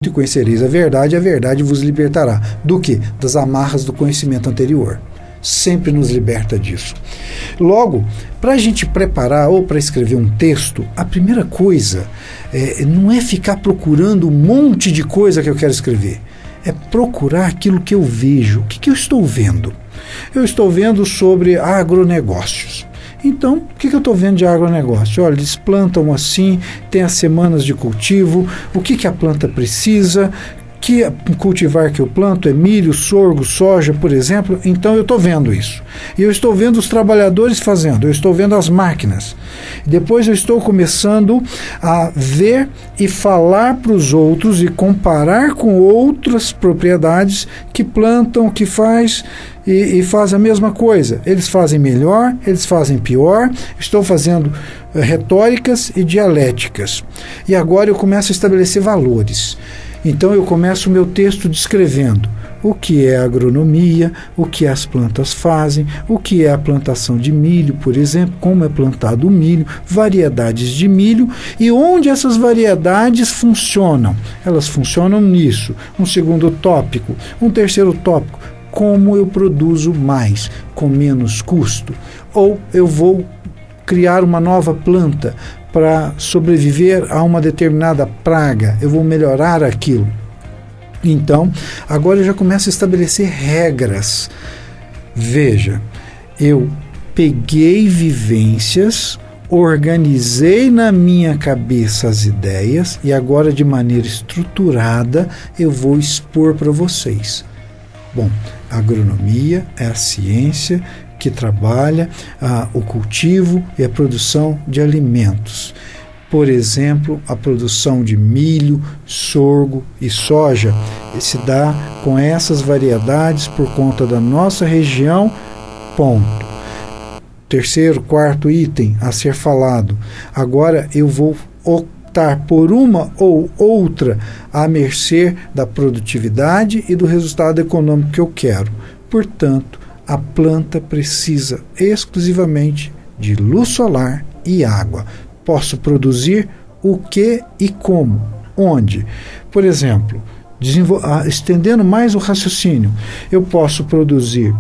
e conhecereis a verdade vos libertará. Do quê? Das amarras do conhecimento anterior. Sempre nos liberta disso. Logo, para a gente preparar ou para escrever um texto, a primeira coisa não é ficar procurando um monte de coisa que eu quero escrever. É procurar aquilo que eu vejo. O que eu estou vendo? Eu estou vendo sobre agronegócios. Então, o que eu estou vendo de agronegócio? Olha, eles plantam assim, tem as semanas de cultivo, o que a planta precisa, que cultivar que eu planto é milho, sorgo, soja, por exemplo. Então eu estou vendo isso. E eu estou vendo os trabalhadores fazendo, eu estou vendo as máquinas. Depois eu estou começando a ver e falar para os outros e comparar com outras propriedades que plantam, que faz e faz a mesma coisa. Eles fazem melhor, eles fazem pior. Estou fazendo retóricas e dialéticas. E agora eu começo a estabelecer valores. Então eu começo o meu texto descrevendo o que é agronomia, o que as plantas fazem, o que é a plantação de milho, por exemplo, como é plantado o milho, variedades de milho e onde essas variedades funcionam. Elas funcionam nisso. Um segundo tópico. Um terceiro tópico. Como eu produzo mais, com menos custo. Ou eu vou criar uma nova planta para sobreviver a uma determinada praga, eu vou melhorar aquilo. Então, agora eu já começo a estabelecer regras. Veja, eu peguei vivências, organizei na minha cabeça as ideias e agora de maneira estruturada eu vou expor para vocês. Bom, a agronomia é a ciência que trabalha o cultivo e a produção de alimentos. Por exemplo, a produção de milho, sorgo e soja se dá com essas variedades por conta da nossa região, ponto. Terceiro, quarto item a ser falado. Agora eu vou optar por uma ou outra à mercê da produtividade e do resultado econômico que eu quero. Portanto, a planta precisa exclusivamente de luz solar e água. Posso produzir o que e como? Onde? Por exemplo, estendendo mais o raciocínio, eu posso produzir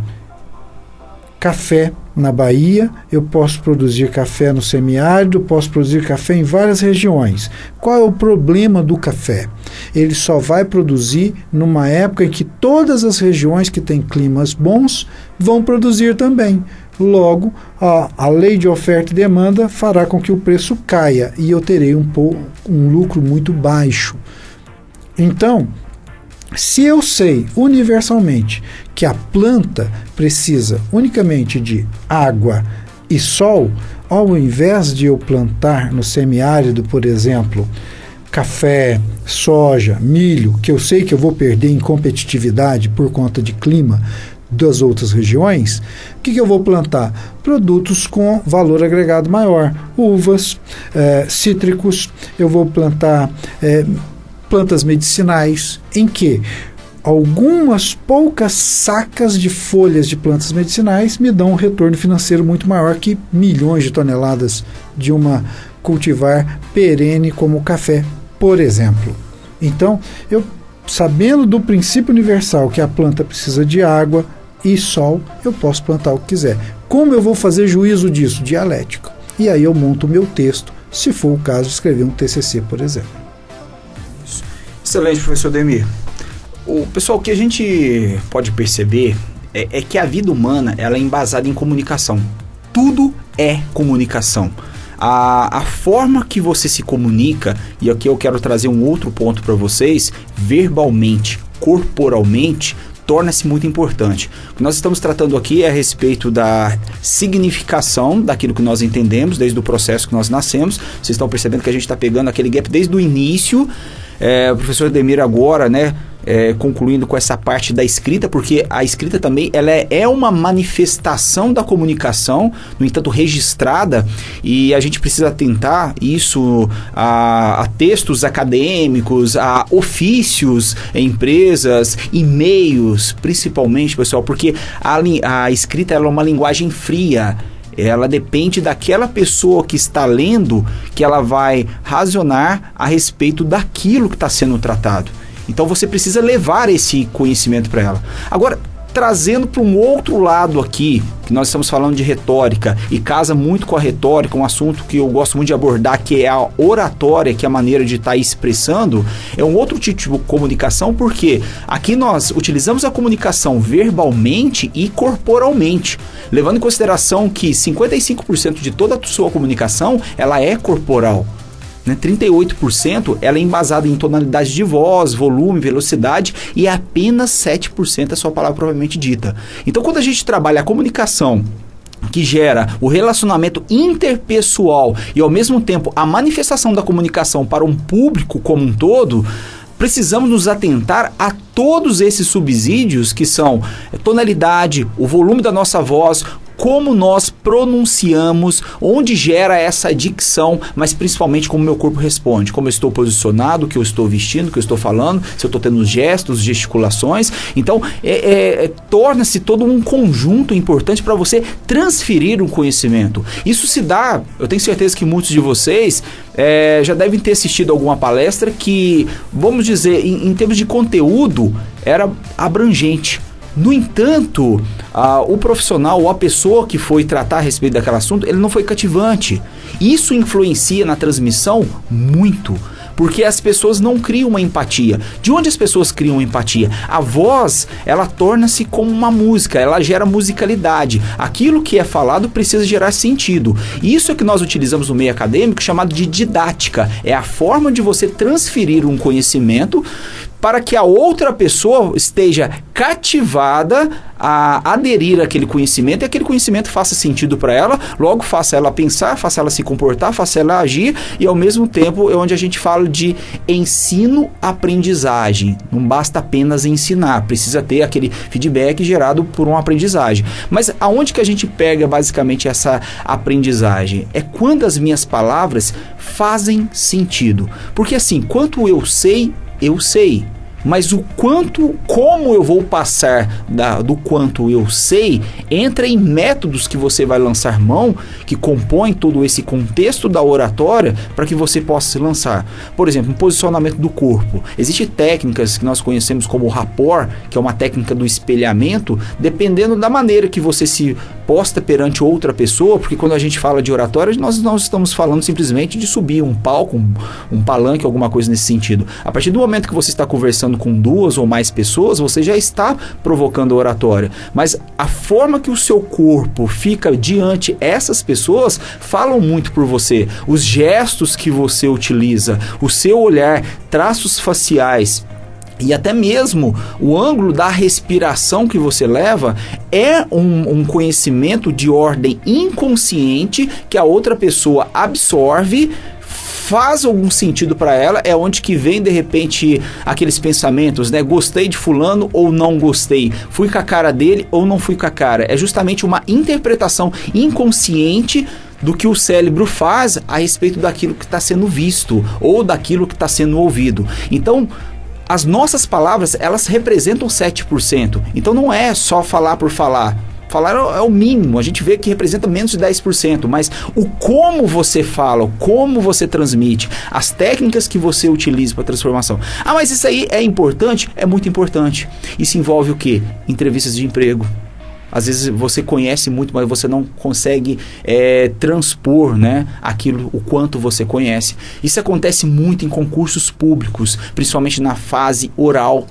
café na Bahia, eu posso produzir café no semiárido, posso produzir café em várias regiões. Qual é o problema do café? Ele só vai produzir numa época em que todas as regiões que têm climas bons vão produzir também. Logo, a lei de oferta e demanda fará com que o preço caia e eu terei um lucro muito baixo. Então, se eu sei universalmente que a planta precisa unicamente de água e sol, ao invés de eu plantar no semiárido, por exemplo, café, soja, milho, que eu sei que eu vou perder em competitividade por conta de clima das outras regiões, o que eu vou plantar? Produtos com valor agregado maior, uvas, cítricos, eu vou plantar plantas medicinais, em que algumas poucas sacas de folhas de plantas medicinais me dão um retorno financeiro muito maior que milhões de toneladas de uma cultivar perene como o café, por exemplo. Então, eu sabendo do princípio universal que a planta precisa de água e sol, eu posso plantar o que quiser. Como eu vou fazer juízo disso? Dialética. E aí eu monto o meu texto, se for o caso de escrever um TCC, por exemplo. Excelente, professor Demir. Pessoal, o que a gente pode perceber é que a vida humana ela é embasada em comunicação. Tudo é comunicação. A forma que você se comunica, e aqui eu quero trazer um outro ponto para vocês, verbalmente, corporalmente, torna-se muito importante. O que nós estamos tratando aqui é a respeito da significação daquilo que nós entendemos, desde o processo que nós nascemos. Vocês estão percebendo que a gente está pegando aquele gap desde o início. O professor Demir agora, concluindo com essa parte da escrita, porque a escrita também ela é uma manifestação da comunicação, no entanto registrada, e a gente precisa atentar isso a textos acadêmicos, a ofícios, empresas, e-mails, principalmente, pessoal, porque a escrita ela é uma linguagem fria. Ela depende daquela pessoa que está lendo, que ela vai razonar a respeito daquilo que está sendo tratado. Então você precisa levar esse conhecimento para ela. Agora, trazendo para um outro lado aqui, que nós estamos falando de retórica e casa muito com a retórica, um assunto que eu gosto muito de abordar, que é a oratória, que é a maneira de estar expressando, é um outro tipo de comunicação, porque aqui nós utilizamos a comunicação verbalmente e corporalmente, levando em consideração que 55% de toda a sua comunicação, ela é corporal. 38% ela é embasada em tonalidade de voz, volume, velocidade, e apenas 7% é sua palavra propriamente dita. Então, quando a gente trabalha a comunicação que gera o relacionamento interpessoal e, ao mesmo tempo, a manifestação da comunicação para um público como um todo, precisamos nos atentar a todos esses subsídios que são tonalidade, o volume da nossa voz, como nós pronunciamos, onde gera essa dicção, mas principalmente como meu corpo responde, como eu estou posicionado, o que eu estou vestindo, o que eu estou falando, se eu estou tendo gestos, gesticulações. Então, torna-se todo um conjunto importante para você transferir um conhecimento. Isso se dá, eu tenho certeza que muitos de vocês já devem ter assistido alguma palestra que, vamos dizer, em termos de conteúdo, era abrangente. No entanto, o profissional ou a pessoa que foi tratar a respeito daquele assunto, ele não foi cativante. Isso influencia na transmissão muito, porque as pessoas não criam uma empatia. De onde as pessoas criam empatia? A voz, ela torna-se como uma música, ela gera musicalidade. Aquilo que é falado precisa gerar sentido. Isso é que nós utilizamos no meio acadêmico, chamado de didática. É a forma de você transferir um conhecimento para que a outra pessoa esteja cativada a aderir àquele conhecimento e aquele conhecimento faça sentido para ela, logo faça ela pensar, faça ela se comportar, faça ela agir, e ao mesmo tempo é onde a gente fala de ensino-aprendizagem. Não basta apenas ensinar, precisa ter aquele feedback gerado por uma aprendizagem. Mas aonde que a gente pega basicamente essa aprendizagem? É quando as minhas palavras fazem sentido. Porque assim, quanto eu sei, mas o quanto, como eu vou passar do quanto eu sei, entra em métodos que você vai lançar mão, que compõem todo esse contexto da oratória para que você possa se lançar. Por exemplo, um posicionamento do corpo. Existem técnicas que nós conhecemos como rapport, que é uma técnica do espelhamento, dependendo da maneira que você se posta perante outra pessoa, porque quando a gente fala de oratória, nós não estamos falando simplesmente de subir um palco, um palanque, alguma coisa nesse sentido. A partir do momento que você está conversando com 2 ou mais pessoas, você já está provocando a oratória. Mas a forma que o seu corpo fica diante essas pessoas falam muito por você. Os gestos que você utiliza, o seu olhar, traços faciais e até mesmo o ângulo da respiração que você leva é um conhecimento de ordem inconsciente que a outra pessoa absorve, faz algum sentido para ela, é onde que vem de repente aqueles pensamentos, né? Gostei de fulano ou não gostei, fui com a cara dele ou não fui com a cara. É justamente uma interpretação inconsciente do que o cérebro faz a respeito daquilo que está sendo visto ou daquilo que está sendo ouvido. Então, as nossas palavras, elas representam 7%. Então não é só falar por falar. Falar é o mínimo, a gente vê que representa menos de 10%, mas o como você fala, o como você transmite, as técnicas que você utiliza para transformação. Ah, mas isso aí é importante? É muito importante. Isso envolve o quê? Entrevistas de emprego. Às vezes você conhece muito, mas você não consegue transpor, né, aquilo, o quanto você conhece. Isso acontece muito em concursos públicos, principalmente na fase oral,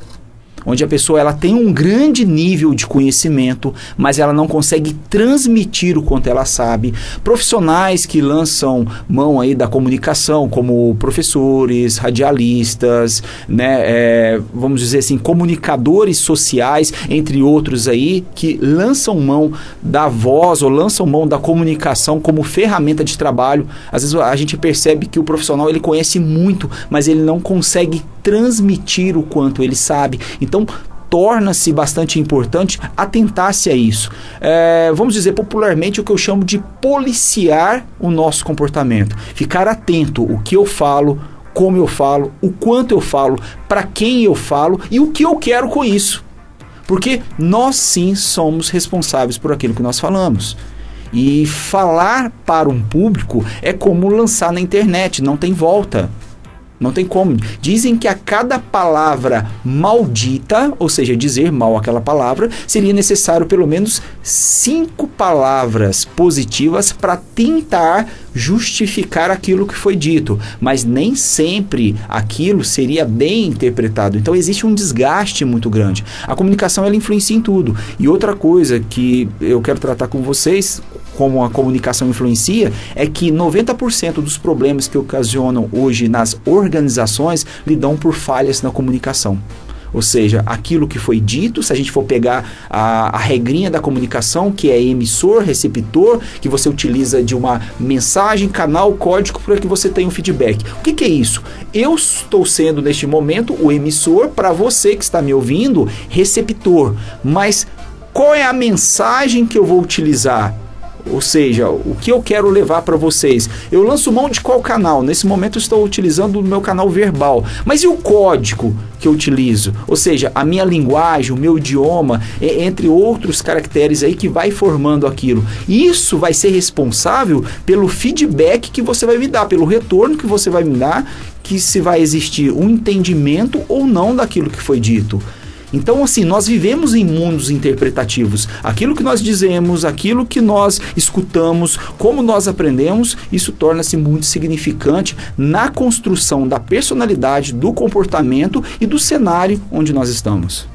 onde a pessoa ela tem um grande nível de conhecimento, mas ela não consegue transmitir o quanto ela sabe. Profissionais que lançam mão aí da comunicação, como professores, radialistas, né, vamos dizer assim, comunicadores sociais, entre outros aí, que lançam mão da voz ou lançam mão da comunicação como ferramenta de trabalho. Às vezes a gente percebe que o profissional ele conhece muito, mas ele não consegue transmitir o quanto ele sabe. Então, torna-se bastante importante atentar-se a isso. Vamos dizer popularmente o que eu chamo de policiar o nosso comportamento. Ficar atento o que eu falo, como eu falo, o quanto eu falo, para quem eu falo e o que eu quero com isso. Porque nós sim somos responsáveis por aquilo que nós falamos. E falar para um público é como lançar na internet, não tem volta. Não tem como. Dizem que a cada palavra maldita, ou seja, dizer mal aquela palavra, seria necessário pelo menos 5 palavras positivas para tentar justificar aquilo que foi dito. Mas nem sempre aquilo seria bem interpretado. Então existe um desgaste muito grande. A comunicação, ela influencia em tudo. E outra coisa que eu quero tratar com vocês, como a comunicação influencia, é que 90% dos problemas que ocasionam hoje nas organizações lidam por falhas na comunicação. Ou seja, aquilo que foi dito, se a gente for pegar a regrinha da comunicação, que é emissor, receptor, que você utiliza de uma mensagem, canal, código, para que você tenha um feedback. O que é isso? Eu estou sendo, neste momento, o emissor, para você que está me ouvindo, receptor. Mas qual é a mensagem que eu vou utilizar? Ou seja, o que eu quero levar para vocês? Eu lanço mão de qual canal? Nesse momento eu estou utilizando o meu canal verbal. Mas e o código que eu utilizo? Ou seja, a minha linguagem, o meu idioma, entre outros caracteres aí que vai formando aquilo. Isso vai ser responsável pelo feedback que você vai me dar, pelo retorno que você vai me dar, que se vai existir um entendimento ou não daquilo que foi dito. Então, assim, nós vivemos em mundos interpretativos. Aquilo que nós dizemos, aquilo que nós escutamos, como nós aprendemos, isso torna-se muito significante na construção da personalidade, do comportamento e do cenário onde nós estamos.